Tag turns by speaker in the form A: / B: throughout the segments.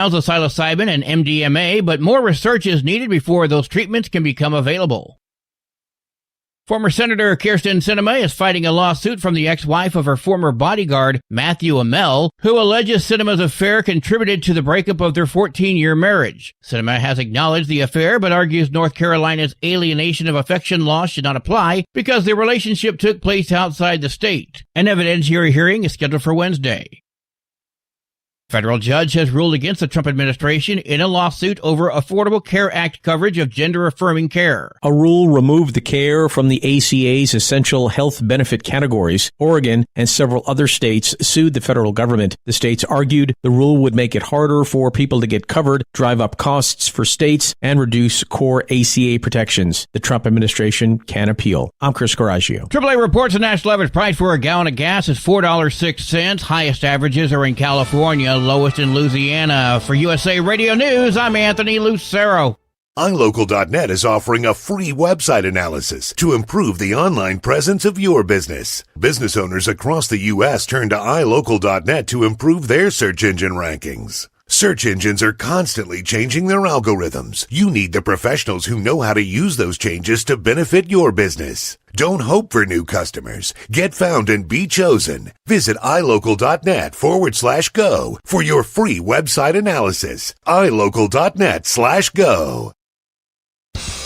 A: of psilocybin and MDMA, but more research is needed before those treatments can become available. Former Senator Kyrsten Sinema is fighting a lawsuit from the ex-wife of her former bodyguard, Matthew Amell, who alleges Sinema's affair contributed to the breakup of their 14-year marriage. Sinema has acknowledged the affair, but argues North Carolina's alienation of affection law should not apply because the relationship took place outside the state. An evidentiary hearing is scheduled for Wednesday. A federal judge has ruled against the Trump administration in a lawsuit over Affordable Care Act coverage of gender-affirming care.
B: A rule removed the care from the ACA's essential health benefit categories. Oregon and several other states sued the federal government. The states argued the rule would make it harder for people to get covered, drive up costs for states, and reduce core ACA protections. The Trump administration can appeal. I'm Chris Coraggio.
A: AAA reports the national average price for a gallon of gas is $4.06. Highest averages are in California, lowest in Louisiana. For USA Radio News, I'm Anthony Lucero.
C: iLocal.net is offering a free website analysis to improve the online presence of your business. Business owners across the U.S. turn to iLocal.net to improve their search engine rankings. Search engines are constantly changing their algorithms. You need the professionals who know how to use those changes to benefit your business. Don't hope for new customers. Get found and be chosen. Visit iLocal.net/go for your free website analysis. iLocal.net/go.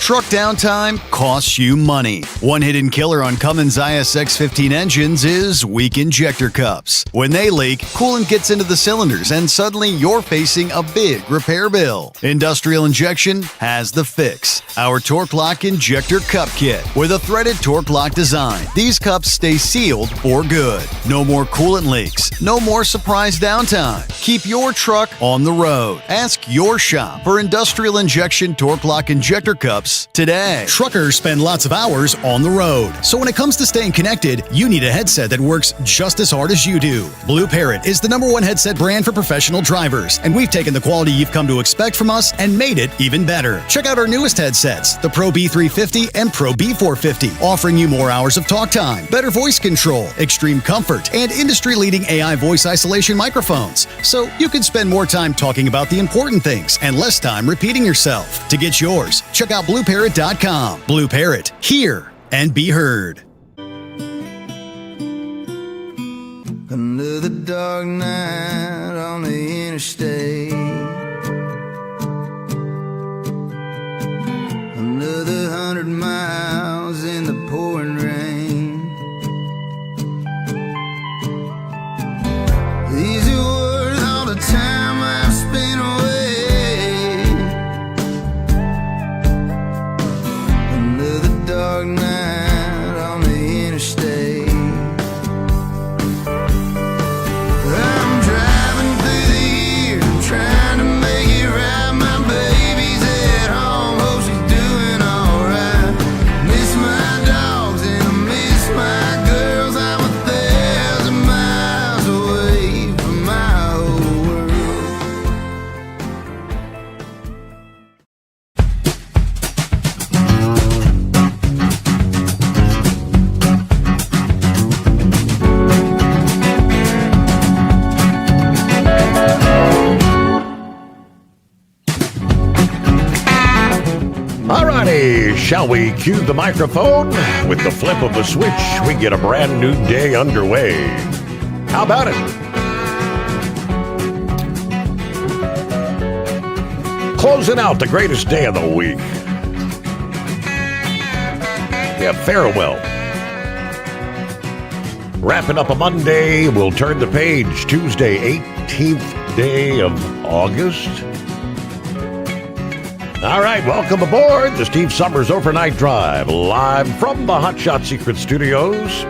D: Truck downtime costs you money. One hidden killer on Cummins ISX-15 engines is weak injector cups. When they leak, coolant gets into the cylinders and suddenly you're facing a big repair bill. Industrial Injection has the fix. Our Torque Lock Injector Cup Kit with a threaded Torque Lock design. These cups stay sealed for good. No more coolant leaks. No more surprise downtime. Keep your truck on the road. Ask your shop for Industrial Injection Torque Lock Injector Cups today.
E: Truckers spend lots of hours on the road. So when it comes to staying connected, you need a headset that works just as hard as you do. Blue Parrot is the #1 headset brand for professional drivers, and we've taken the quality you've come to expect from us and made it even better. Check out our newest headsets, the Pro B350 and Pro B450, offering you more hours of talk time, better voice control, extreme comfort, and industry-leading AI voice isolation microphones. So you can spend more time talking about the important things and less time repeating yourself. To get yours, check out BlueParrot.com. Blue Parrot, hear and be heard.
F: Under the dark night on the interstate, under the 100 miles in the pouring rain, these are worth all the time I've spent away. Dark night on the interstate, I'm driving through the year, trying to make it right. My baby's at home, hope she's doing alright. Miss my dogs and I miss my girls. I'm 1,000 miles away from my old world.
G: Alrighty, shall we cue the microphone? With the flip of the switch, we get a brand new day underway. How about it? Closing out the greatest day of the week. Yeah, farewell. Wrapping up a Monday, we'll turn the page. Tuesday, 18th day of August. All right, welcome aboard the Steve Sommers Overnight Drive, live from the Hot Shot Secret Studios.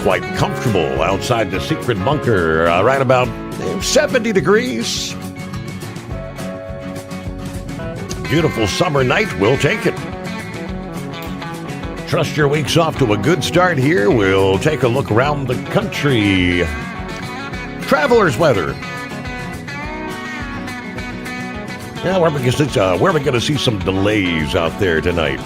G: Quite comfortable outside the secret bunker, right about 70 degrees. Beautiful summer night, we'll take it. Trust your week's off to a good start here. We'll take a look around the country. Traveler's weather. Yeah, where are we going to see some delays out there tonight?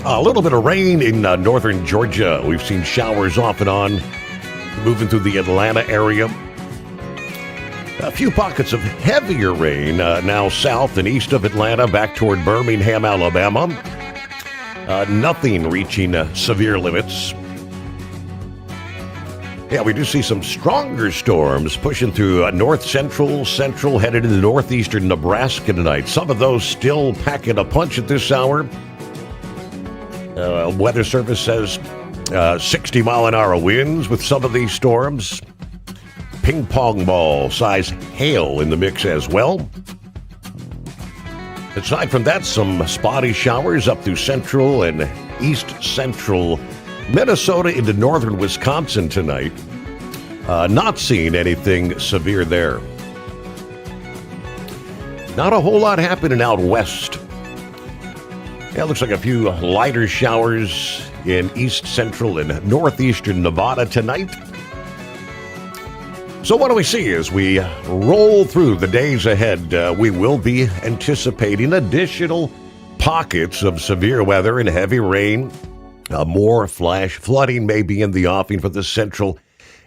G: A little bit of rain in northern Georgia. We've seen showers off and on moving through the Atlanta area. A few pockets of heavier rain now south and east of Atlanta, back toward Birmingham, Alabama. Nothing reaching severe limits. Yeah, we do see some stronger storms pushing through north central, headed into northeastern Nebraska tonight. Some of those still packing a punch at this hour. Weather Service says 60-mile-an-hour winds with some of these storms. Ping pong ball size hail in the mix as well. Aside from that, some spotty showers up through central and east central Minnesota into northern Wisconsin tonight. Not seeing anything severe there. Not a whole lot happening out west. Yeah, it looks like a few lighter showers in east central and northeastern Nevada tonight. So what do we see as we roll through the days ahead? We will be anticipating additional pockets of severe weather and heavy rain. More flash flooding may be in the offing for the central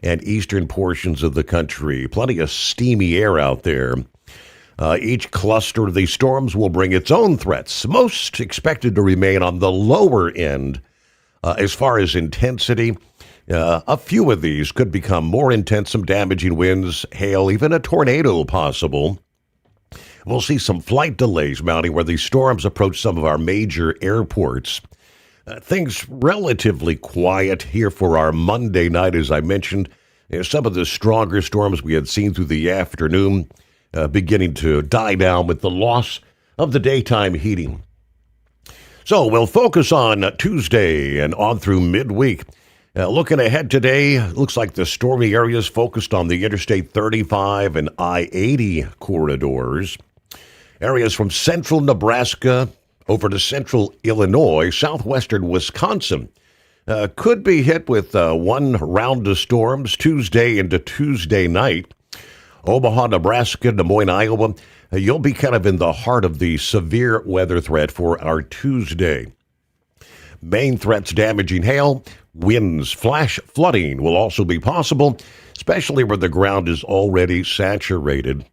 G: and eastern portions of the country. Plenty of steamy air out there. Each cluster of these storms will bring its own threats, most expected to remain on the lower end as far as intensity. A few of these could become more intense, some damaging winds, hail, even a tornado possible. We'll see some flight delays mounting where these storms approach some of our major airports. Things relatively quiet here for our Monday night, as I mentioned. Some of the stronger storms we had seen through the afternoon beginning to die down with the loss of the daytime heating. So we'll focus on Tuesday and on through midweek. Looking ahead today, looks like the stormy areas focused on the Interstate 35 and I-80 corridors. Areas from central Nebraska over to central Illinois, southwestern Wisconsin could be hit with one round of storms Tuesday into Tuesday night. Omaha, Nebraska, Des Moines, Iowa, you'll be kind of in the heart of the severe weather threat for our Tuesday. Main threats: damaging hail, winds, flash flooding will also be possible, especially where the ground is already saturated.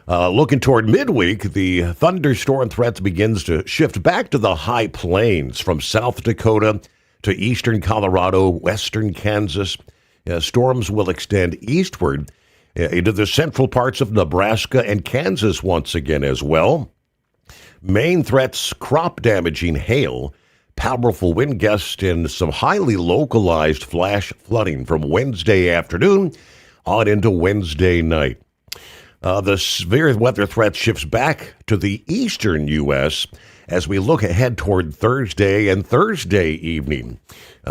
G: Looking toward midweek, the thunderstorm threat begins to shift back to the high plains from South Dakota to eastern Colorado, western Kansas. Storms will extend eastward into the central parts of Nebraska and Kansas once again as well. Main threats: crop damaging hail, powerful wind gusts, and some highly localized flash flooding from Wednesday afternoon on into Wednesday night. The severe weather threat shifts back to the eastern U.S. as we look ahead toward Thursday and Thursday evening.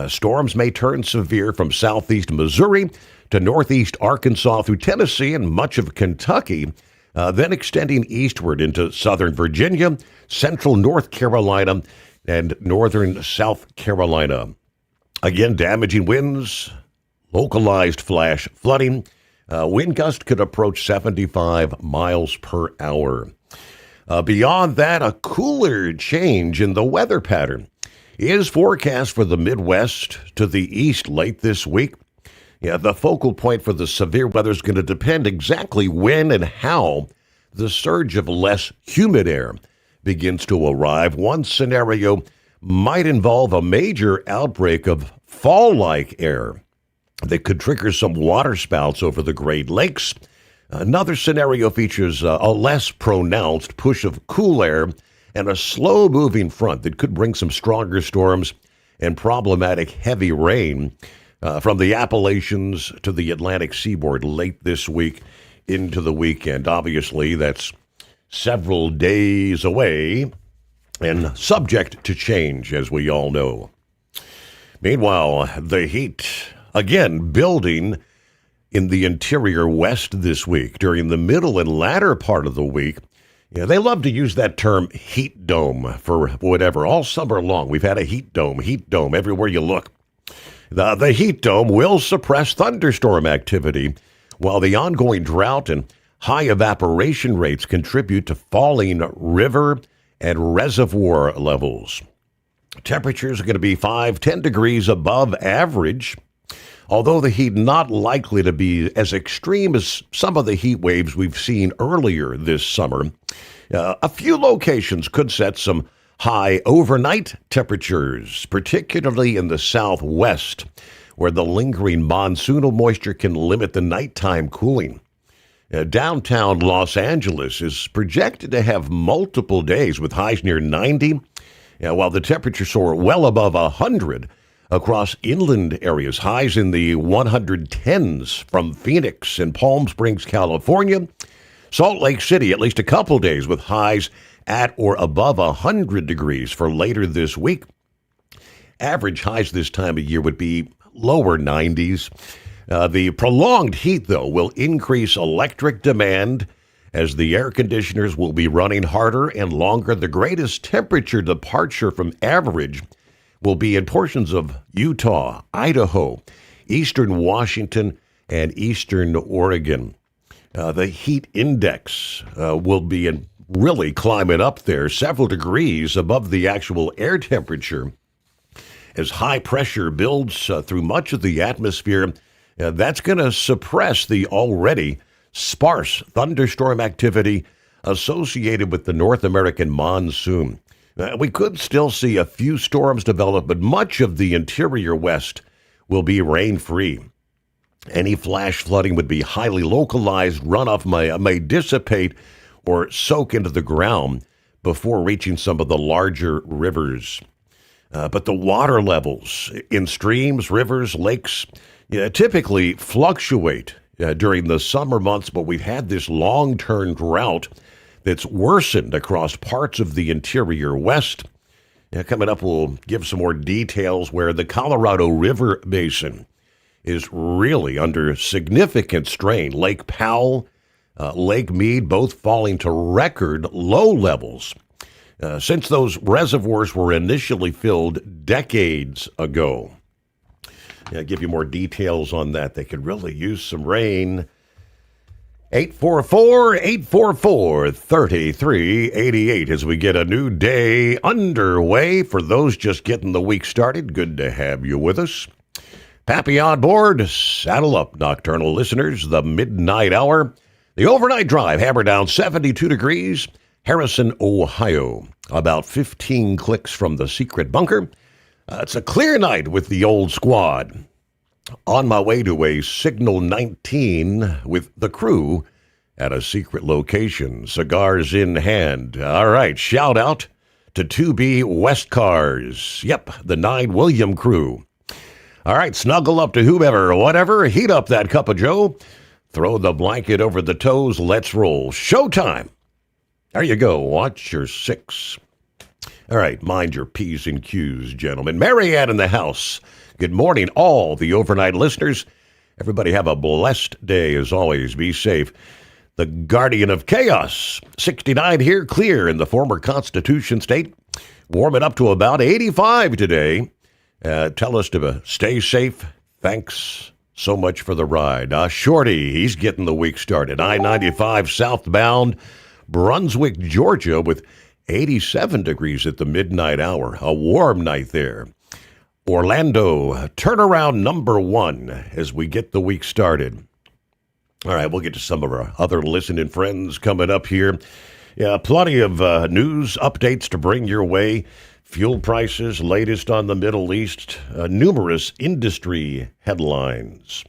G: Storms may turn severe from southeast Missouri to northeast Arkansas through Tennessee and much of Kentucky, then extending eastward into southern Virginia, central North Carolina, and northern South Carolina. Again, damaging winds, localized flash flooding. Wind gust could approach 75 miles per hour. Beyond that, a cooler change in the weather pattern is forecast for the Midwest to the east late this week. The focal point for the severe weather is going to depend exactly when and how the surge of less humid air begins to arrive. One scenario might involve a major outbreak of fall-like air that could trigger some water spouts over the Great Lakes. Another scenario features a less pronounced push of cool air and a slow-moving front that could bring some stronger storms and problematic heavy rain from the Appalachians to the Atlantic seaboard late this week into the weekend. Obviously, that's several days away and subject to change, as we all know. Meanwhile, the heat, again, building in the interior west this week. During the middle and latter part of the week, they love to use that term heat dome for whatever. All summer long, we've had a heat dome everywhere you look. The heat dome will suppress thunderstorm activity, while the ongoing drought and high evaporation rates contribute to falling river and reservoir levels. Temperatures are going to be 5-10 degrees above average, although the heat not likely to be as extreme as some of the heat waves we've seen earlier this summer. A few locations could set some high overnight temperatures, particularly in the southwest, where the lingering monsoonal moisture can limit the nighttime cooling. Downtown Los Angeles is projected to have multiple days with highs near 90, while the temperatures soar well above 100 across inland areas. Highs in the 110s from Phoenix and Palm Springs, California. Salt Lake City, at least a couple days with highs at or above 100 degrees for later this week. Average highs this time of year would be lower 90s. The prolonged heat, though, will increase electric demand as the air conditioners will be running harder and longer. The greatest temperature departure from average will be in portions of Utah, Idaho, eastern Washington, and eastern Oregon. The heat index will be really climbing up there, several degrees above the actual air temperature. As high pressure builds through much of the atmosphere, that's going to suppress the already sparse thunderstorm activity associated with the North American monsoon. We could still see a few storms develop, but much of the interior west will be rain-free. Any flash flooding would be highly localized. Runoff may dissipate or soak into the ground before reaching some of the larger rivers. But the water levels in streams, rivers, lakes typically fluctuate during the summer months, but we've had this long-term drought that's worsened across parts of the interior west. Coming up, we'll give some more details where the Colorado River Basin is really under significant strain. Lake Powell, Lake Mead, both falling to record low levels since those reservoirs were initially filled decades ago. I'll give you more details on that. They could really use some rain. 844-844-3388 as we get a new day underway. For those just getting the week started, good to have you with us. Pappy on board. Saddle up, nocturnal listeners. The midnight hour. The overnight drive, hammer down 72 degrees. Harrison, Ohio. About 15 clicks from the secret bunker. It's a clear night with the old squad. On my way to a Signal 19 with the crew at a secret location, cigars in hand. All right, shout out to 2B West Cars. Yep, the 9 William crew. All right, snuggle up to whomever, whatever, heat up that cup of joe, throw the blanket over the toes, let's roll. Showtime. There you go, watch your 6. All right, mind your P's and Q's, gentlemen. Marianne in the house. Good morning, all the overnight listeners. Everybody have a blessed day, as always. Be safe. The guardian of chaos. 69 here, clear in the former Constitution state. Warming up to about 85 today. Tell us to stay safe. Thanks so much for the ride. Shorty, he's getting the week started. I-95 southbound, Brunswick, Georgia, with 87 degrees at the midnight hour. A warm night there. Orlando, turnaround number 1 as we get the week started. All right, we'll get to some of our other listening friends coming up here. Yeah, plenty of news updates to bring your way. Fuel prices, latest on the Middle East, numerous industry headlines.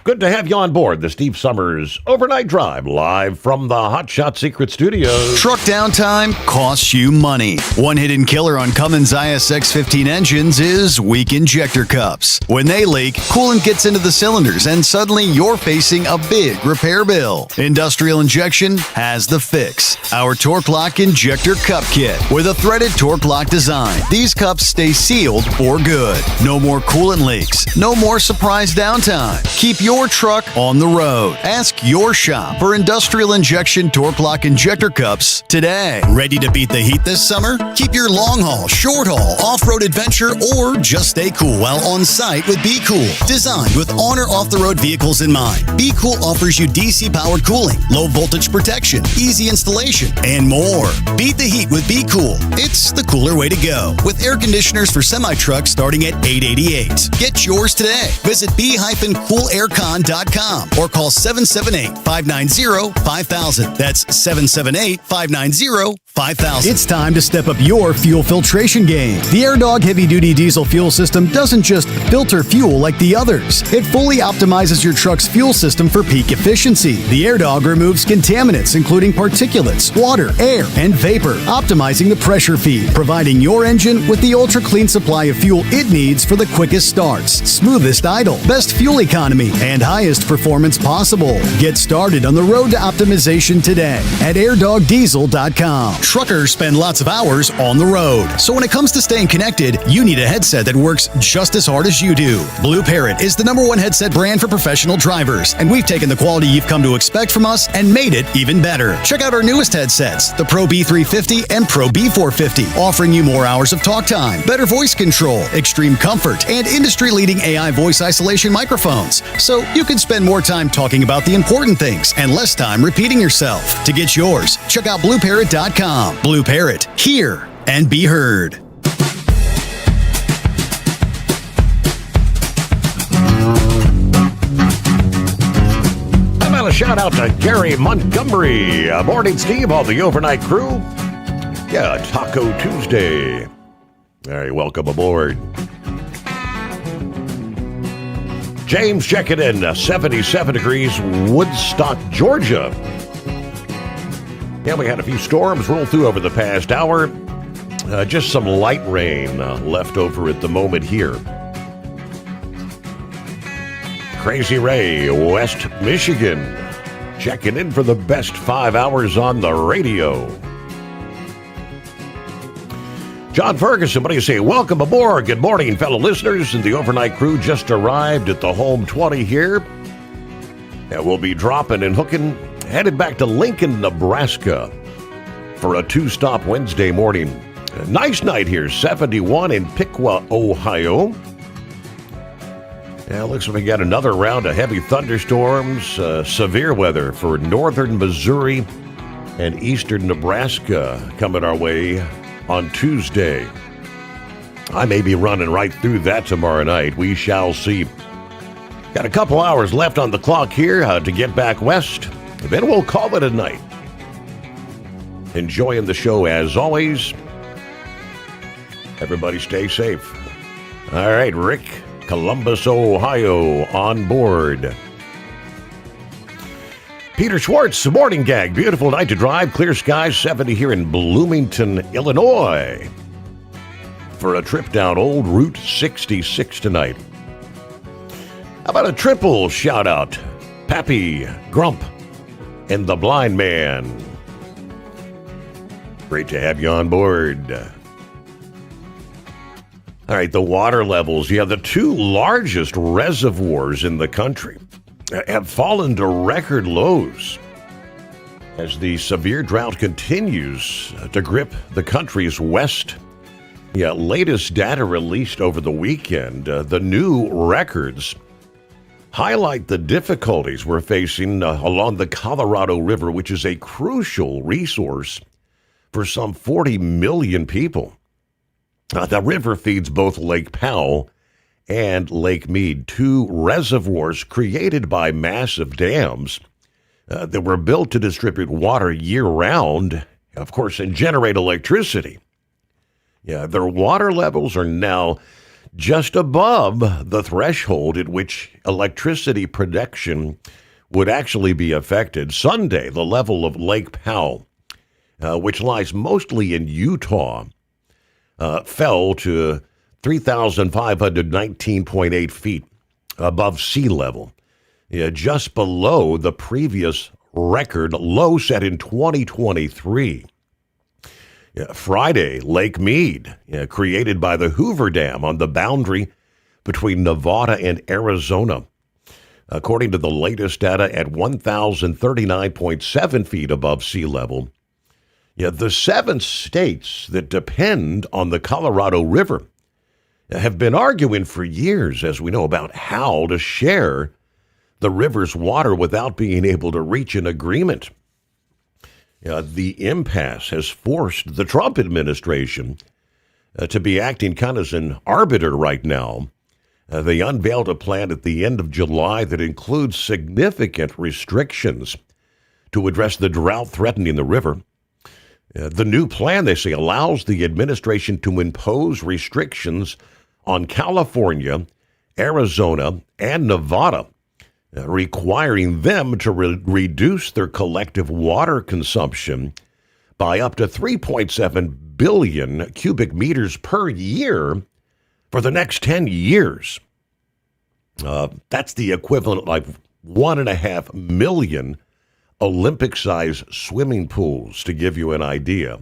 G: Good to have you on board the Steve Sommers Overnight Drive, live from the Hot Shot Secret Studios.
D: Truck downtime costs you money. One hidden killer on Cummins ISX-15 engines is weak injector cups. When they leak, coolant gets into the cylinders and suddenly you're facing a big repair bill. Industrial Injection has the fix. Our Torque Lock Injector Cup Kit with a threaded Torque Lock design. These cups stay sealed for good. No more coolant leaks. No more surprise downtime. Keep your truck on the road. Ask your shop for industrial injection torque lock injector cups today. Ready to beat the heat this summer? Keep your long haul, short haul, off-road adventure, or just stay cool while on site with Be Cool. Designed with on or off-the-road vehicles in mind, Be Cool offers you DC-powered cooling, low voltage protection, easy installation, and more. Beat the heat with Be Cool. It's the cooler way to go. With air conditioners for semi-trucks starting at $888. Get yours today. Visit b-coolaircon.com or call 778-590-5000. That's 778-590-5000.
E: It's time to step up your fuel filtration game. The AirDog heavy-duty diesel fuel system doesn't just filter fuel like the others. It fully optimizes your truck's fuel system for peak efficiency. The AirDog removes contaminants, including particulates, water, air, and vapor, optimizing the pressure feed, providing your engine with the ultra-clean supply of fuel it needs for the quickest starts, smoothest idle, best fuel economy, and highest performance possible. Get started on the road to optimization today at airdogdiesel.com. Truckers spend lots of hours on the road, so when it comes to staying connected, you need a headset that works just as hard as you do. Blue Parrot is the #1 headset brand for professional drivers, and we've taken the quality you've come to expect from us and made it even better. Check out our newest headsets, the Pro B350 and Pro B450, offering you more hours of talk time, better voice control, extreme comfort, and industry-leading AI voice isolation microphones, so you can spend more time talking about the important things and less time repeating yourself. To get yours, check out BlueParrot.com. Blue Parrot, hear and be heard.
G: How about a shout out to Gary Montgomery? Morning, Steve, all the overnight crew. Yeah, Taco Tuesday. All right, welcome aboard. James checking in, 77 degrees, Woodstock, Georgia. Yeah, we had a few storms roll through over the past hour. Just some light rain left over at the moment here. Crazy Ray, West Michigan, checking in for the best 5 hours on the radio. John Ferguson, what do you say? Welcome aboard. Good morning, fellow listeners. And the overnight crew just arrived at the home 20 here. And we'll be dropping and hooking, headed back to Lincoln, Nebraska for a 2-stop Wednesday morning. A nice night here, 71 in Piqua, Ohio. Yeah, looks like we got another round of heavy thunderstorms, severe weather for northern Missouri and eastern Nebraska coming our way on Tuesday. I may be running right through that tomorrow night. We shall see. Got a couple hours left on the clock here to get back west. Then we'll call it a night. Enjoying the show as always. Everybody stay safe. All right, Rick, Columbus, Ohio, on board. Peter Schwartz, morning gag. Beautiful night to drive. Clear skies, 70 here in Bloomington, Illinois. For a trip down Old Route 66 tonight. How about a triple shout out? Pappy, Grump, and the Blind Man. Great to have you on board. All right, the water levels. Yeah, the two largest reservoirs in the country have fallen to record lows as the severe drought continues to grip the country's west. Yeah, latest data released over the weekend, the new records highlight the difficulties we're facing along the Colorado River, which is a crucial resource for some 40 million people. The river feeds both Lake Powell and Lake Mead, two reservoirs created by massive dams that were built to distribute water year-round, of course, and generate electricity. Yeah, their water levels are now just above the threshold at which electricity production would actually be affected. Sunday, the level of Lake Powell, which lies mostly in Utah, fell to 3,519.8 feet above sea level, just below the previous record low set in 2023. Friday, Lake Mead, created by the Hoover Dam on the boundary between Nevada and Arizona, according to the latest data, at 1,039.7 feet above sea level. Yeah, the 7 states that depend on the Colorado River have been arguing for years, as we know, about how to share the river's water without being able to reach an agreement. The impasse has forced the Trump administration to be acting kind of as an arbiter right now. They unveiled a plan at the end of July that includes significant restrictions to address the drought threatening the river. The new plan, they say, allows the administration to impose restrictions on California, Arizona, and Nevada, requiring them to reduce their collective water consumption by up to 3.7 billion cubic meters per year for the next 10 years. That's the equivalent of like 1.5 million Olympic-sized swimming pools, to give you an idea.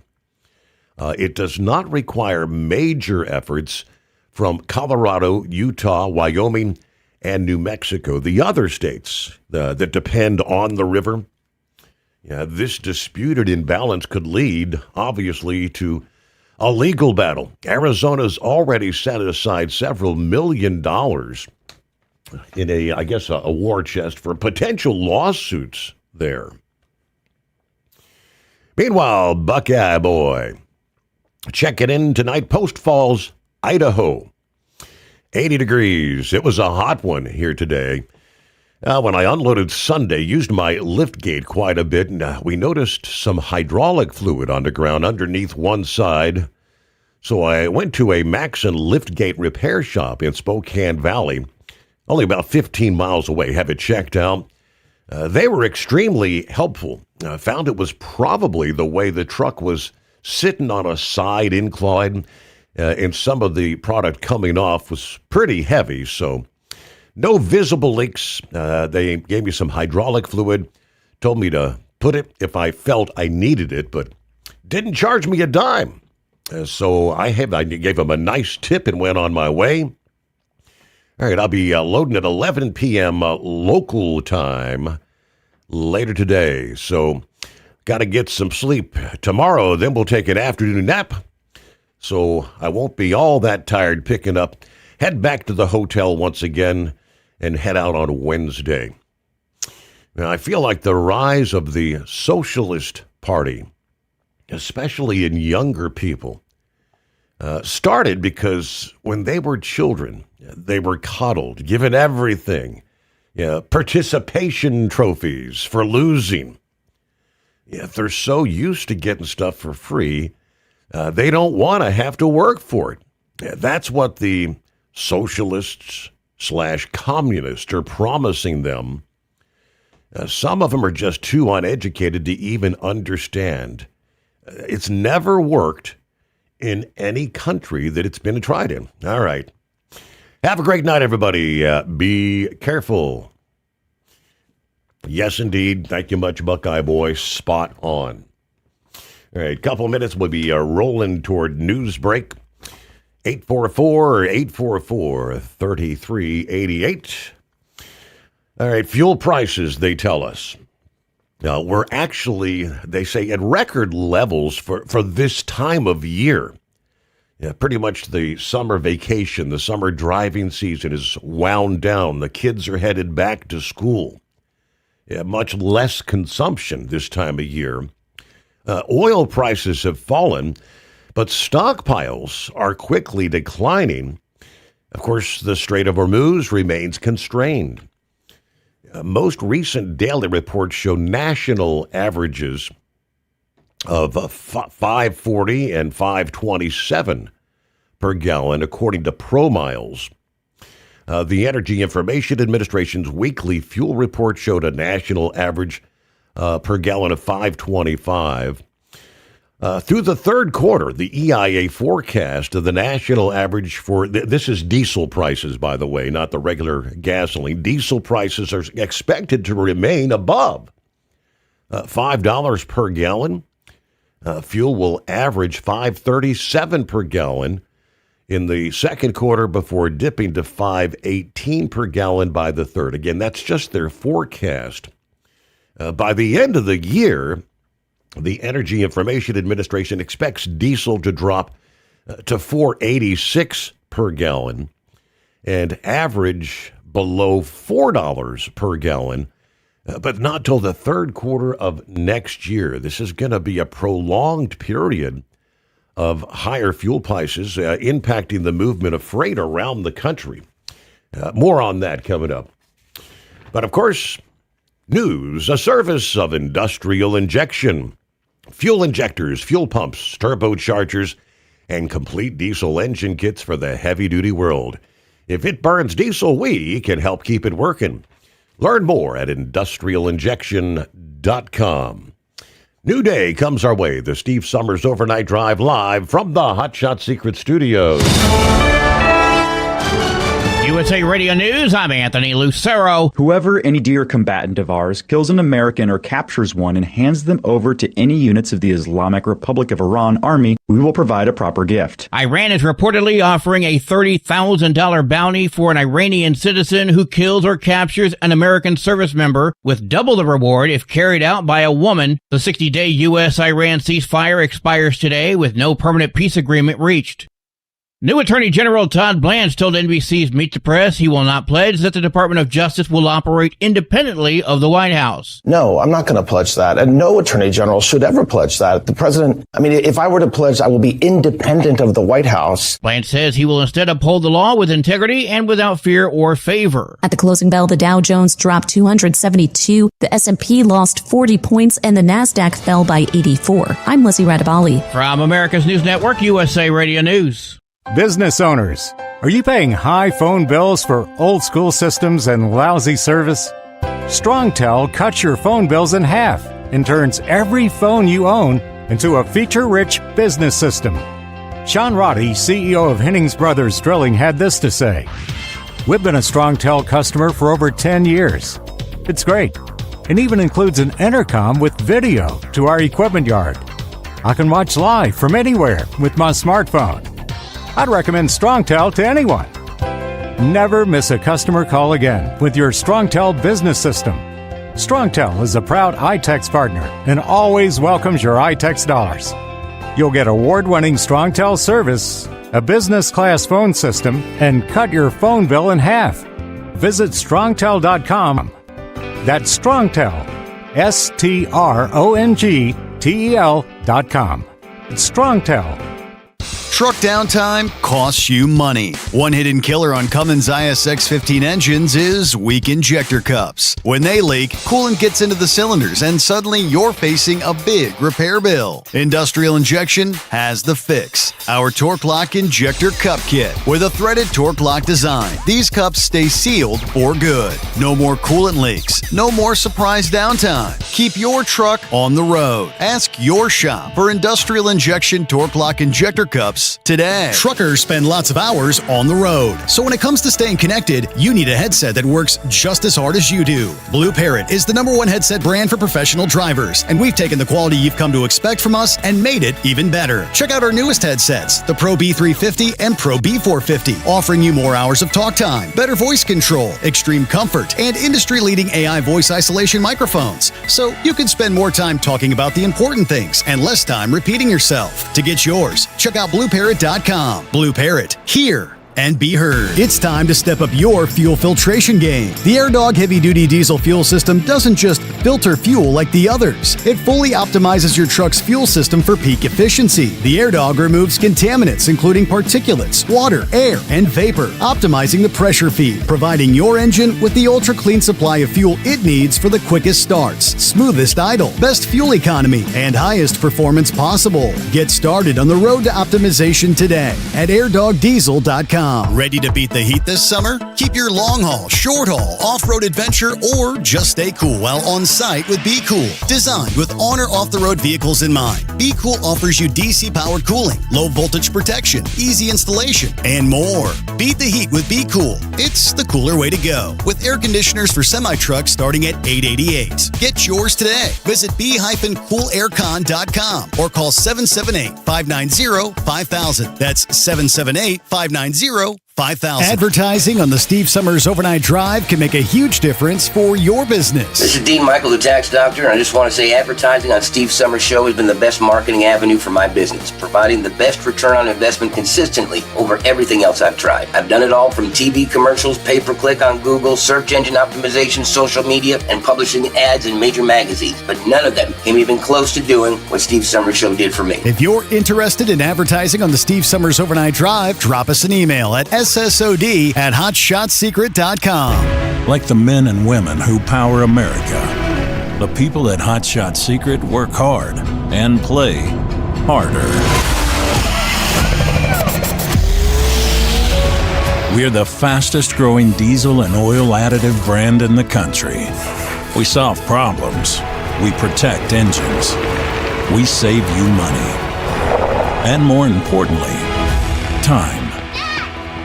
G: It does not require major efforts from Colorado, Utah, Wyoming, and New Mexico, the other states that depend on the river. This disputed imbalance could lead, obviously, to a legal battle. Arizona's already set aside several $1 million in a war chest for potential lawsuits there. Meanwhile, Buckeye Boy checking in tonight, Post Falls, Idaho. 80 degrees. It was a hot one here today. When I unloaded Sunday, used my lift gate quite a bit, and we noticed some hydraulic fluid on the ground underneath one side. So I went to a Maxon lift gate repair shop in Spokane Valley, only about 15 miles away, have it checked out. They were extremely helpful. I found it was probably the way the truck was sitting on a side incline, and some of the product coming off was pretty heavy, so no visible leaks. They gave me some hydraulic fluid, told me to put it if I felt I needed it, but didn't charge me a dime. So I gave them a nice tip and went on my way. All right, I'll be loading at 11 p.m. Local time later today, so got to get some sleep tomorrow. Then we'll take an afternoon nap, so I won't be all that tired picking up. Head back to the hotel once again and head out on Wednesday. Now, I feel like the rise of the Socialist Party, especially in younger people, started because when they were children, they were coddled, given everything. Participation trophies for losing. They're so used to getting stuff for free, they don't want to have to work for it. That's what the socialists/communists are promising them. Some of them are just too uneducated to even understand. It's never worked in any country that it's been tried in. All right. Have a great night, everybody. Be careful. Yes, indeed. Thank you much, Buckeye Boy. Spot on. All right, couple of minutes. We'll be rolling toward news break. 844-844-3388. All right, fuel prices, they tell us. We're actually, they say, at record levels for this time of year. Pretty much the summer vacation, the summer driving season is wound down. The kids are headed back to school. Much less consumption this time of year. Oil prices have fallen, but stockpiles are quickly declining. Of course, the Strait of Hormuz remains constrained. Most recent daily reports show national averages of 540 and 527 per gallon, according to ProMiles. The Energy Information Administration's weekly fuel report showed a national average per gallon of 525. Through the third quarter, the EIA forecast of the national average for, this is diesel prices, by the way, not the regular gasoline. Diesel prices are expected to remain above $5 per gallon. Fuel will average $5.37 per gallon in the second quarter before dipping to $5.18 per gallon by the third. Again, that's just their forecast. By the end of the year, the Energy Information Administration expects diesel to drop to $4.86 per gallon and average below $4 per gallon, but not till the third quarter of next year. This is going to be a prolonged period of higher fuel prices impacting the movement of freight around the country. More on that coming up. But of course, news, a service of industrial injection. Fuel injectors, fuel pumps, turbochargers, and complete diesel engine kits for the heavy-duty world. If it burns diesel, we can help keep it working. Learn more at industrialinjection.com. New day comes our way. The Steve Sommers Overnight Drive live from the Hot Shot Secret Studios.
A: USA Radio News, I'm Anthony Lucero.
H: Whoever, any dear combatant of ours, kills an American or captures one and hands them over to any units of the Islamic Republic of Iran Army, we will provide a proper gift.
A: Iran is reportedly offering a $30,000 bounty for an Iranian citizen who kills or captures an American service member, with double the reward if carried out by a woman. The 60-day U.S.-Iran ceasefire expires today with no permanent peace agreement reached. New Attorney General Todd Blanche told NBC's Meet the Press he will not pledge that the Department of Justice will operate independently of the White House.
I: No, I'm not going to pledge that. And no Attorney General should ever pledge that. The president, if I were to pledge, I will be independent of the White House.
A: Blanche says he will instead uphold the law with integrity and without fear or favor.
J: At the closing bell, the Dow Jones dropped 272, the S&P lost 40 points, and the NASDAQ fell by 84. I'm Lizzie Radabali.
A: From America's News Network, USA Radio News.
K: Business owners, are you paying high phone bills for old school systems and lousy service? StrongTel cuts your phone bills in half and turns every phone you own into a feature-rich business system. Sean Roddy, CEO of Hennings Brothers Drilling, had this to say: "We've been a StrongTel customer for over 10 years. It's great, and even includes an intercom with video to our equipment yard. I can watch live from anywhere with my smartphone. I'd recommend StrongTel to anyone. Never miss a customer call again with your StrongTel business system. StrongTel is a proud iTex partner and always welcomes your iTex dollars. You'll get award-winning StrongTel service, a business-class phone system, and cut your phone bill in half. Visit StrongTel.com. That's StrongTel, StrongTel.com. It's StrongTel.
D: Truck downtime costs you money. One hidden killer on Cummins ISX-15 engines is weak injector cups. When they leak, coolant gets into the cylinders and suddenly you're facing a big repair bill. Industrial Injection has the fix. Our Torque Lock Injector Cup Kit with a threaded Torque Lock design. These cups stay sealed for good. No more coolant leaks. No more surprise downtime. Keep your truck on the road. Ask your shop for Industrial Injection Torque Lock Injector Cups today.
E: Truckers spend lots of hours on the road. So when it comes to staying connected, you need a headset that works just as hard as you do. Blue Parrot is the #1 headset brand for professional drivers, and we've taken the quality you've come to expect from us and made it even better. Check out our newest headsets, the Pro B350 and Pro B450, offering you more hours of talk time, better voice control, extreme comfort, and industry-leading AI voice isolation microphones. So you can spend more time talking about the important things and less time repeating yourself. To get yours, check out BlueParrot.com. Blue Parrot, hear and be heard. It's time to step up your fuel filtration game. The AirDog heavy-duty diesel fuel system doesn't just filter fuel like the others. It fully optimizes your truck's fuel system for peak efficiency. The AirDog removes contaminants, including particulates, water, air, and vapor, optimizing the pressure feed, providing your engine with the ultra-clean supply of fuel it needs for the quickest starts, smoothest idle, best fuel economy, and highest performance possible. Get started on the road to optimization today at airdogdiesel.com. Ready to beat the heat this summer? Keep your long haul, short haul, off-road adventure, or just stay cool while on sight with Be Cool. Designed with on or off the road vehicles in mind, Be Cool offers you DC powered cooling, low voltage protection, easy installation, and more. Beat the heat with Be Cool. It's the cooler way to go. With air conditioners for semi-trucks starting at $888. Get yours today. Visit b-coolaircon.com or call 778-590-5000. That's 778-590-5000. Advertising on the Steve Sommers Overnight Drive can make a huge difference for your business.
L: This is Dean Michael, the tax doctor, and I just want to say advertising on Steve Sommers' show has been the best marketing avenue for my business, providing the best return on investment consistently over everything else I've tried. I've done it all from TV commercials, pay-per-click on Google, search engine optimization, social media, and publishing ads in major magazines, but none of them came even close to doing what Steve Sommers' show did for me.
E: If you're interested in advertising on the Steve Sommers Overnight Drive, drop us an email at ssod@hotshotsecret.com.
M: Like the men and women who power America, the people at Hot Shot Secret work hard and play harder. We're the fastest growing diesel and oil additive brand in the country. We solve problems. We protect engines. We save you money. And more importantly, time.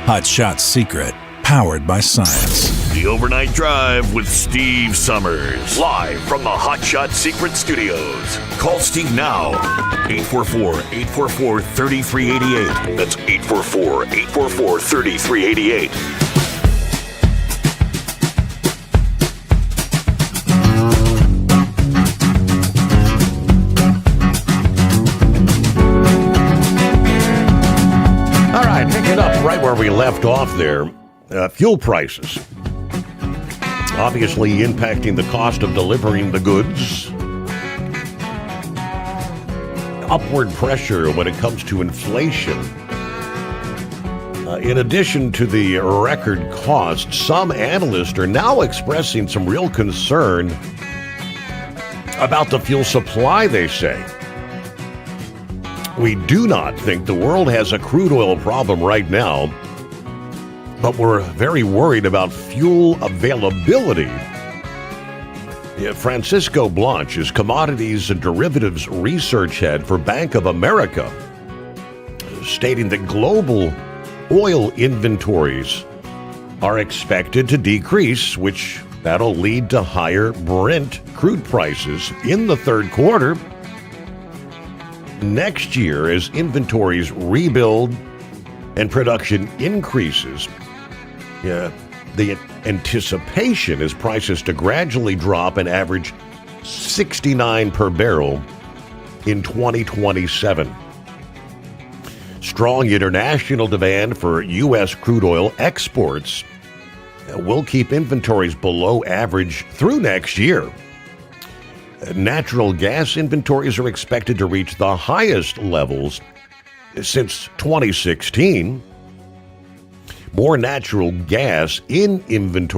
M: Hot Shot Secret, powered by science.
N: The Overnight Drive with Steve Sommers. Live from the Hot Shot Secret Studios. Call Steve now. 844-844-3388. That's 844-844-3388.
G: Right where we left off there, fuel prices obviously impacting the cost of delivering the goods. Upward pressure when it comes to inflation. In addition to the record cost, some analysts are now expressing some real concern about the fuel supply, they say. We do not think the world has a crude oil problem right now, but we're very worried about fuel availability. Francisco Blanch is commodities and derivatives research head for Bank of America, stating that global oil inventories are expected to decrease, which that'll lead to higher Brent crude prices in the third quarter. Next year, as inventories rebuild and production increases, the anticipation is prices to gradually drop and average $69 per barrel in 2027. Strong international demand for U.S. crude oil exports will keep inventories below average through next year. Natural gas inventories are expected to reach the highest levels since 2016. More natural gas in inventory